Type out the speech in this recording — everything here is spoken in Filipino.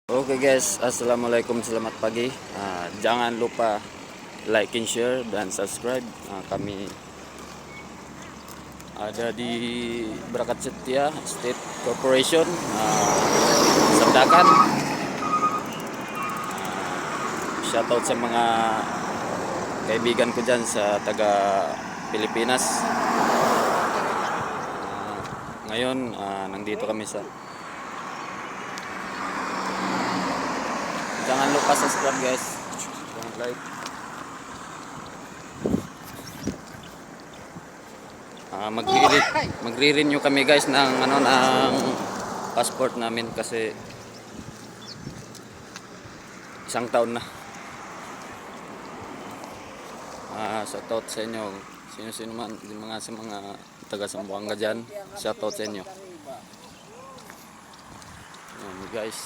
Okay guys, assalamualaikum, selamat pagi. Jangan lupa like and share dan subscribe. Kami ada di Berakat Setia State Corporation, Sandakan. Shoutout sa mga kaibigan ko dyan sa taga Pilipinas. Ngayon, nandito kami sa jangan lupa subscribe guys. Don't like. Magre-renew kami guys ng ng passport namin kasi isang taon na. Shoutout sa inyo. Sino man, sa mga taga Zamboanga diyan. Shoutout sa inyo. Guys.